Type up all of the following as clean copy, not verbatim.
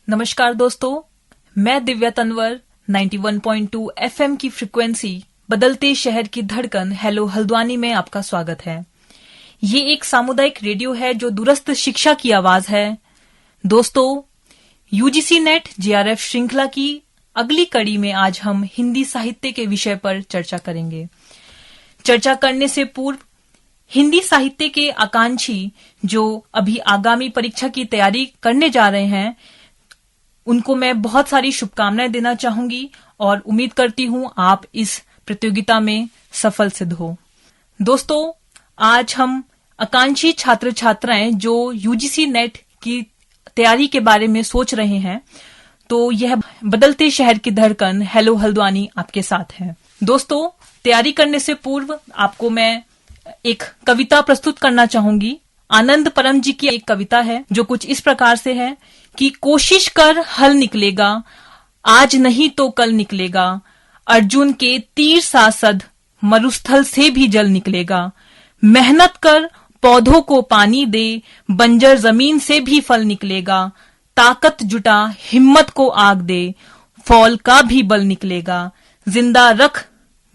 नमस्कार दोस्तों, मैं दिव्या तनवर 91.2 एफएम की फ्रिक्वेंसी बदलते शहर की धड़कन हेलो हल्द्वानी में आपका स्वागत है। ये एक सामुदायिक रेडियो है जो दूरस्थ शिक्षा की आवाज है। दोस्तों, यूजीसी नेट जेआरएफ श्रृंखला की अगली कड़ी में आज हम हिंदी साहित्य के विषय पर चर्चा करेंगे। चर्चा करने से पूर्व हिंदी साहित्य के आकांक्षी जो अभी आगामी परीक्षा की तैयारी करने जा रहे हैं, उनको मैं बहुत सारी शुभकामनाएं देना चाहूंगी और उम्मीद करती हूं आप इस प्रतियोगिता में सफल सिद्ध हो। दोस्तों, आज हम आकांक्षी छात्र छात्राएं जो यूजीसी नेट की तैयारी के बारे में सोच रहे हैं, तो यह बदलते शहर की धड़कन हेलो हल्द्वानी आपके साथ है। दोस्तों, तैयारी करने से पूर्व आपको मैं एक कविता प्रस्तुत करना चाहूंगी। आनंद परम जी की एक कविता है जो कुछ इस प्रकार से है कि कोशिश कर हल निकलेगा, आज नहीं तो कल निकलेगा। अर्जुन के तीर सांसद मरुस्थल से भी जल निकलेगा। मेहनत कर पौधों को पानी दे, बंजर जमीन से भी फल निकलेगा। ताकत जुटा हिम्मत को आग दे, फौल का भी बल निकलेगा। जिंदा रख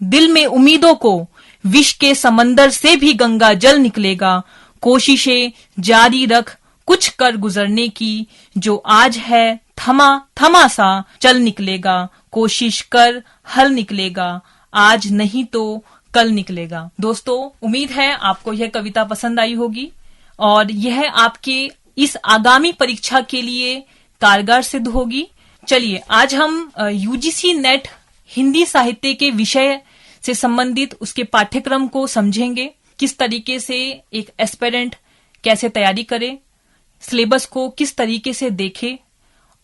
दिल में उम्मीदों को, विष के समंदर से भी गंगा जल निकलेगा। कोशिशें जारी रख कुछ कर गुजरने की, जो आज है थमा थमा सा चल निकलेगा। कोशिश कर हल निकलेगा, आज नहीं तो कल निकलेगा। दोस्तों, उम्मीद है आपको यह कविता पसंद आई होगी और यह आपके इस आगामी परीक्षा के लिए कारगर सिद्ध होगी। चलिए, आज हम यूजीसी नेट हिंदी साहित्य के विषय से संबंधित उसके पाठ्यक्रम को समझेंगे। किस तरीके से एक एस्पिरेंट कैसे तैयारी करे, सिलेबस को किस तरीके से देखे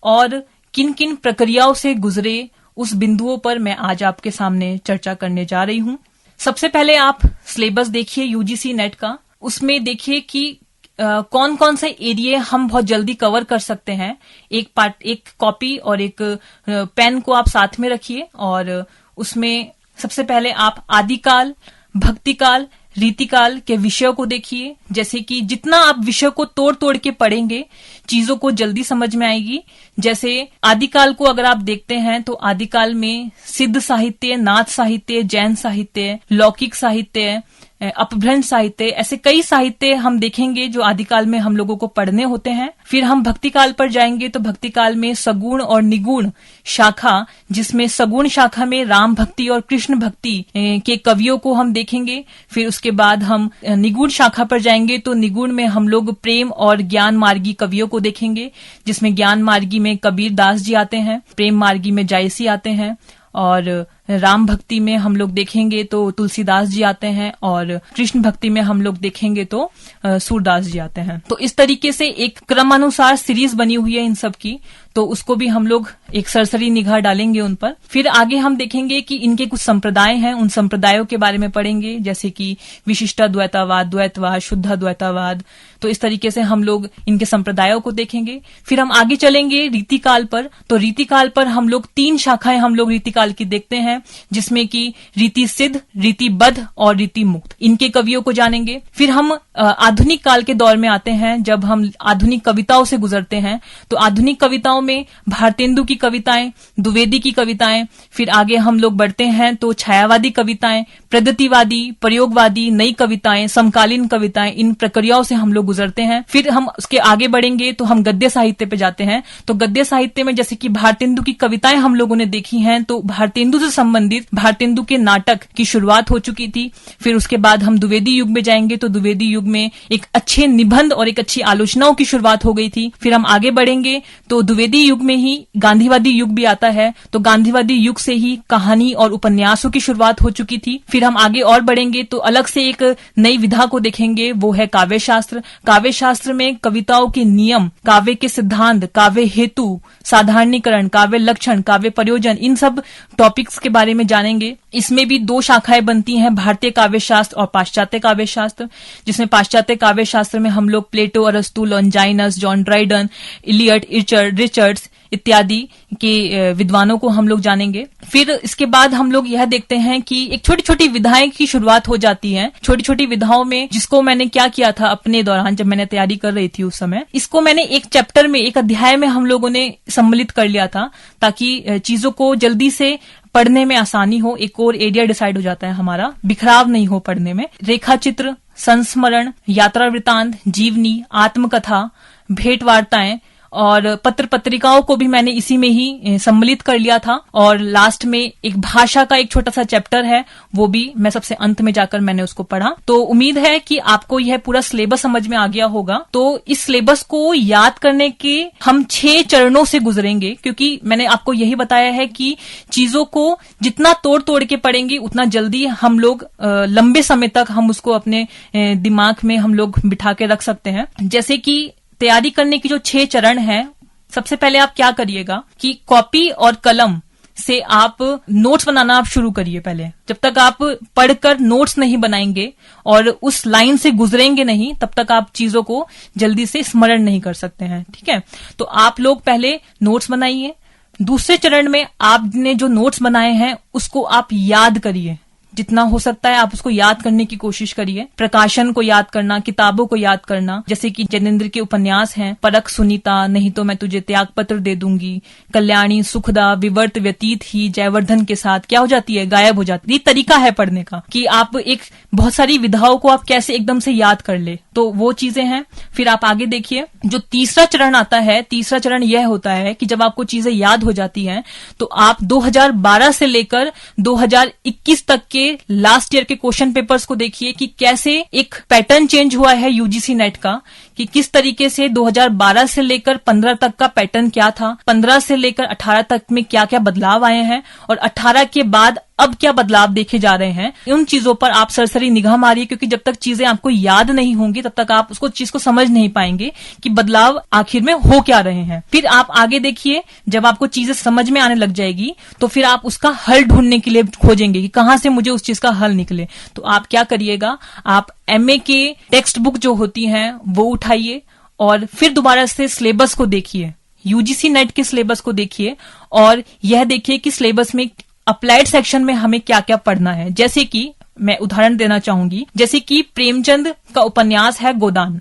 और किन किन प्रक्रियाओं से गुजरे, उस बिंदुओं पर मैं आज आपके सामने चर्चा करने जा रही हूं। सबसे पहले आप सिलेबस देखिए यूजीसी नेट का। उसमें देखिए कि कौन कौन से एरिया हम बहुत जल्दी कवर कर सकते हैं। एक कॉपी और एक पेन को आप साथ में रखिए और उसमें सबसे पहले आप आदिकाल, भक्तिकाल, रीतिकाल के विषयों को देखिए। जैसे कि जितना आप विषय को तोड़ तोड़ के पढ़ेंगे, चीजों को जल्दी समझ में आएगी। जैसे आदिकाल को अगर आप देखते हैं तो आदिकाल में सिद्ध साहित्य, नाथ साहित्य, जैन साहित्य, लौकिक साहित्य, अपभ्रंश साहित्य, ऐसे कई साहित्य हम देखेंगे जो आदिकाल में हम लोगों को पढ़ने होते हैं। फिर हम भक्तिकाल पर जाएंगे तो भक्तिकाल में सगुण और निगुण शाखा, जिसमें सगुण शाखा में राम भक्ति और कृष्ण भक्ति के कवियों को हम देखेंगे। फिर उसके बाद हम निगुण शाखा पर जाएंगे तो निगुण में हम लोग प्रेम और ज्ञान मार्गी कवियों को देखेंगे, जिसमें ज्ञान मार्गी में कबीर दास जी आते हैं, प्रेम मार्गी में जायसी आते हैं और राम भक्ति में हम लोग देखेंगे तो तुलसीदास जी आते हैं और कृष्ण भक्ति में हम लोग देखेंगे तो सूरदास जी आते हैं। तो इस तरीके से एक क्रमानुसार सीरीज बनी हुई है इन सब की, तो उसको भी हम लोग एक सरसरी निगाह डालेंगे उन पर। फिर आगे हम देखेंगे कि इनके कुछ संप्रदाय हैं, उन संप्रदायों के बारे में पढ़ेंगे, जैसे कि विशिष्टाद्वैतवाद, द्वैतवाद, शुद्धाद्वैतवाद। तो इस तरीके से हम लोग इनके संप्रदायों को देखेंगे। फिर हम आगे चलेंगे रीतिकाल पर। तो रीतिकाल पर हम लोग 3 शाखाएं हम लोग रीतिकाल की देखते हैं, जिसमें कि रीति सिद्ध, रीतिबद्ध और रीति मुक्त, इनके कवियों को जानेंगे। फिर हम आधुनिक काल के दौर में आते हैं, जब हम आधुनिक कविताओं से गुजरते हैं। तो आधुनिक कविताओं में भारतेंदु की कविताएं, द्विवेदी की कविताएं, फिर आगे हम लोग बढ़ते हैं तो छायावादी कविताएं, प्रगतिवादी, प्रयोगवादी, नई कविताएं, समकालीन कविताएं, इन प्रक्रियाओं से हम लोग गुजरते हैं। फिर हम उसके आगे बढ़ेंगे तो हम गद्य साहित्य पे जाते हैं। तो गद्य साहित्य में जैसे कि भारतेंदु की कविताएं हम लोगों ने देखी हैं, तो भारतेंदु से संबंधित भारतेंदु के नाटक की शुरुआत हो चुकी थी। फिर उसके बाद हम द्विवेदी युग में जाएंगे तो द्विवेदी युग में एक अच्छे निबंध और एक अच्छी आलोचनाओं की शुरुआत हो गई थी। फिर हम आगे बढ़ेंगे तो द्विवेदी युग में ही गांधीवादी युग भी आता है, तो गांधीवादी युग से ही कहानी और उपन्यासों की शुरुआत हो चुकी थी। फिर हम आगे और बढ़ेंगे तो अलग से एक नई विधा को देखेंगे, वो है काव्य शास्त्र। काव्य शास्त्र में कविताओं के नियम, काव्य के सिद्धांत, काव्य हेतु, साधारणीकरण, काव्य लक्षण, काव्य प्रयोजन, इन सब टॉपिक्स के बारे में जानेंगे। इसमें भी 2 शाखाएं बनती हैं, भारतीय काव्य शास्त्र और पाश्चात्य काव्य शास्त्र, जिसमें पाश्चात्य काव्य शास्त्र में हम लोग प्लेटो, अरस्तु, लॉन्जाइनस, जॉन ड्राइडन, इलियट, रिचर्ड्स, इत्यादि के विद्वानों को हम लोग जानेंगे। फिर इसके बाद हम लोग यह देखते हैं कि एक छोटी छोटी विधाएं की शुरुआत हो जाती है। छोटी छोटी विधाओं में जिसको मैंने क्या किया था अपने दौरान जब मैंने तैयारी कर रही थी उस समय, इसको मैंने एक चैप्टर में, एक अध्याय में हम लोगों ने सम्मिलित कर लिया था ताकि चीजों को जल्दी से पढ़ने में आसानी हो। एक और एरिया डिसाइड हो जाता है हमारा, बिखराव नहीं हो पढ़ने में। रेखा चित्र, संस्मरण, यात्रा वृतांत, जीवनी, आत्मकथा, भेंट वार्ताएं और पत्र पत्रिकाओं को भी मैंने इसी में ही सम्मिलित कर लिया था। और लास्ट में एक भाषा का एक छोटा सा चैप्टर है, वो भी मैं सबसे अंत में जाकर मैंने उसको पढ़ा। तो उम्मीद है कि आपको यह पूरा सिलेबस समझ में आ गया होगा। तो इस सिलेबस को याद करने के हम 6 चरणों से गुजरेंगे, क्योंकि मैंने आपको यही बताया है कि चीजों को जितना तोड़ तोड़ के पढ़ेंगे उतना जल्दी हम लोग लंबे समय तक हम उसको अपने दिमाग में हम लोग बिठा के रख सकते हैं। जैसे कि तैयारी करने की जो 6 चरण हैं, सबसे पहले आप क्या करिएगा कि कॉपी और कलम से आप नोट्स बनाना आप शुरू करिए। पहले जब तक आप पढ़कर नोट्स नहीं बनाएंगे और उस लाइन से गुजरेंगे नहीं, तब तक आप चीजों को जल्दी से स्मरण नहीं कर सकते हैं। ठीक है, तो आप लोग पहले नोट्स बनाइए। दूसरे चरण में आपने जो नोट्स बनाए हैं उसको आप याद करिए। जितना हो सकता है आप उसको याद करने की कोशिश करिए। प्रकाशन को याद करना, किताबों को याद करना, जैसे कि जैनेन्द्र के उपन्यास हैं, परख सुनीता, नहीं तो मैं तुझे त्याग पत्र दे दूंगी, कल्याणी, सुखदा, विवर्त व्यतीत ही जयवर्धन के साथ क्या हो जाती है, गायब हो जाती है। ये तरीका है पढ़ने का कि आप एक बहुत सारी विधाओं को आप कैसे एकदम से याद कर ले, तो वो चीजें हैं। फिर आप आगे देखिए, जो तीसरा चरण आता है, तीसरा चरण यह होता है कि जब आपको चीजें याद हो जाती हैं तो आप 2012 से लेकर 2021 तक के लास्ट ईयर के क्वेश्चन पेपर्स को देखिए कि कैसे एक पैटर्न चेंज हुआ है यूजीसी नेट का, कि किस तरीके से 2012 से लेकर 15 तक का पैटर्न क्या था, 15 से लेकर 18 तक में क्या क्या बदलाव आए हैं और 18 के बाद अब क्या बदलाव देखे जा रहे हैं। उन चीजों पर आप सरसरी निगाह मारिए, क्योंकि जब तक चीजें आपको याद नहीं होंगी तब तक आप उसको चीज को समझ नहीं पाएंगे कि बदलाव आखिर में हो क्या रहे हैं। फिर आप आगे देखिए, जब आपको चीजें समझ में आने लग जाएगी तो फिर आप उसका हल ढूंढने के लिए खोजेंगे कि कहां से मुझे उस चीज का हल निकले। तो आप क्या करिएगा, आप एमए के टेक्स्ट बुक जो होती हैं वो उठाइए और फिर दोबारा से सिलेबस को देखिए, यूजीसी नेट के सिलेबस को देखिए और यह देखिए कि सिलेबस में अप्लाइड सेक्शन में हमें क्या क्या पढ़ना है। जैसे कि मैं उदाहरण देना चाहूंगी, जैसे कि प्रेमचंद का उपन्यास है गोदान।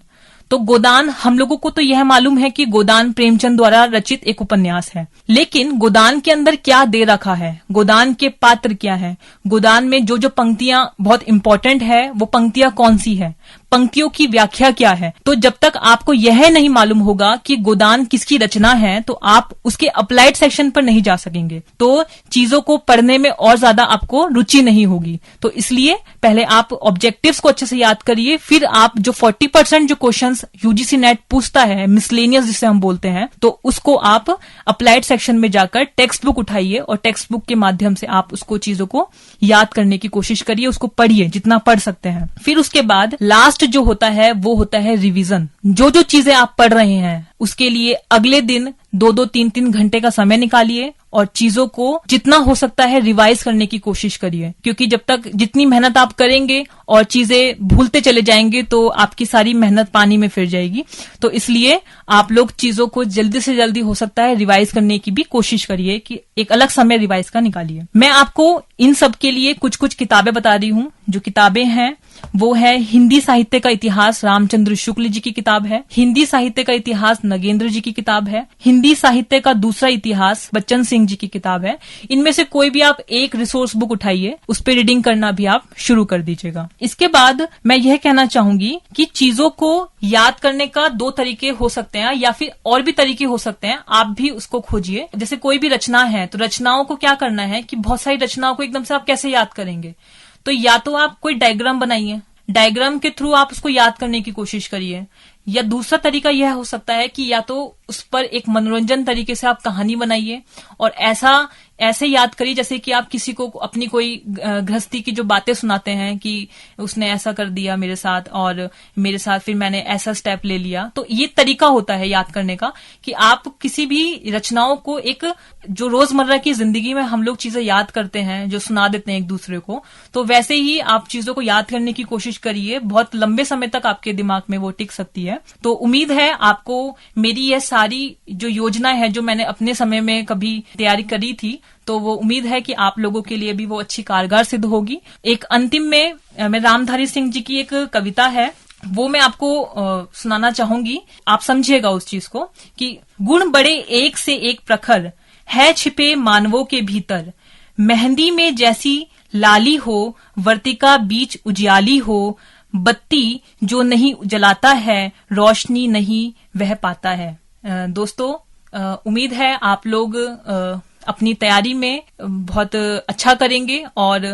तो गोदान, हम लोगों को तो यह मालूम है कि गोदान प्रेमचंद द्वारा रचित एक उपन्यास है, लेकिन गोदान के अंदर क्या दे रखा है, गोदान के पात्र क्या है, गोदान में जो जो पंक्तियां बहुत इंपॉर्टेंट है वो पंक्तियां कौन सी है, पंक्तियों की व्याख्या क्या है। तो जब तक आपको यह नहीं मालूम होगा कि गोदान किसकी रचना है तो आप उसके अप्लाइड सेक्शन पर नहीं जा सकेंगे, तो चीजों को पढ़ने में और ज्यादा आपको रुचि नहीं होगी। तो इसलिए पहले आप ऑब्जेक्टिव्स को अच्छे से याद करिए, फिर आप जो 40% जो क्वेश्चंस यूजीसी नेट पूछता है, मिसलेनियस जिसे हम बोलते हैं, तो उसको आप अप्लाइड सेक्शन में जाकर टेक्स्ट बुक उठाइए और टेक्स्ट बुक के माध्यम से आप उसको चीजों को याद करने की कोशिश करिए, उसको पढ़िए जितना पढ़ सकते हैं। फिर उसके बाद लास्ट जो होता है वो होता है रिवीजन। जो जो चीजें आप पढ़ रहे हैं उसके लिए अगले दिन 2-2, 3-3 घंटे का समय निकालिए और चीजों को जितना हो सकता है रिवाइज करने की कोशिश करिए, क्योंकि जब तक जितनी मेहनत आप करेंगे और चीजें भूलते चले जाएंगे तो आपकी सारी मेहनत पानी में फिर जाएगी। तो इसलिए आप लोग चीजों को जल्दी से जल्दी हो सकता है रिवाइज करने की भी कोशिश करिए, कि एक अलग समय रिवाइज का निकालिए। मैं आपको इन सब के लिए कुछ कुछ किताबें बता रही हूँ। जो किताबें हैं वो है हिंदी साहित्य का इतिहास, रामचंद्र शुक्ल जी की किताब है। हिंदी साहित्य का इतिहास, नगेंद्र जी की किताब है। हिंदी साहित्य का दूसरा इतिहास, बच्चन सिंह जी की किताब है। इनमें से कोई भी आप एक रिसोर्स बुक उठाइए, उस पर रीडिंग करना भी आप शुरू कर दीजिएगा। इसके बाद मैं यह कहना चाहूंगी कि चीजों को याद करने का 2 तरीके हो सकते हैं या फिर और भी तरीके हो सकते हैं, आप भी उसको खोजिए। जैसे कोई भी रचना है तो रचनाओं को क्या करना है कि बहुत सारी रचनाओं को एकदम से आप कैसे याद करेंगे, तो या तो आप कोई डायग्राम बनाइए, डायग्राम के थ्रू आप उसको याद करने की कोशिश करिए, या दूसरा तरीका यह हो सकता है कि या तो उस पर एक मनोरंजन तरीके से आप कहानी बनाइए और ऐसा ऐसे याद करिए जैसे कि आप किसी को अपनी कोई गृहस्थी की जो बातें सुनाते हैं कि उसने ऐसा कर दिया मेरे साथ और मेरे साथ फिर मैंने ऐसा स्टेप ले लिया। तो ये तरीका होता है याद करने का कि आप किसी भी रचनाओं को एक जो रोजमर्रा की जिंदगी में हम लोग चीजें याद करते हैं, जो सुना देते हैं एक दूसरे को, तो वैसे ही आप चीजों को याद करने की कोशिश करिए। बहुत लंबे समय तक आपके दिमाग में वो टिक सकती है। तो उम्मीद है आपको मेरी यह सारी जो योजना है जो मैंने अपने समय में कभी तैयारी करी थी, तो वो उम्मीद है कि आप लोगों के लिए भी वो अच्छी कारगर सिद्ध होगी। एक अंतिम में मैं रामधारी सिंह जी की एक कविता है वो मैं आपको सुनाना चाहूंगी। आप समझिएगा उस चीज को कि गुण बड़े एक से एक प्रखर है छिपे मानवों के भीतर, मेहंदी में जैसी लाली हो वर्तिका बीच उजियाली हो, बत्ती जो नहीं जलाता है रोशनी नहीं वह पाता है। दोस्तों उम्मीद है आप लोग अपनी तैयारी में बहुत अच्छा करेंगे और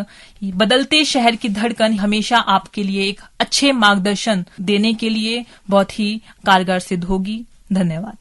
बदलते शहर की धड़कन हमेशा आपके लिए एक अच्छे मार्गदर्शन देने के लिए बहुत ही कारगर सिद्ध होगी। धन्यवाद।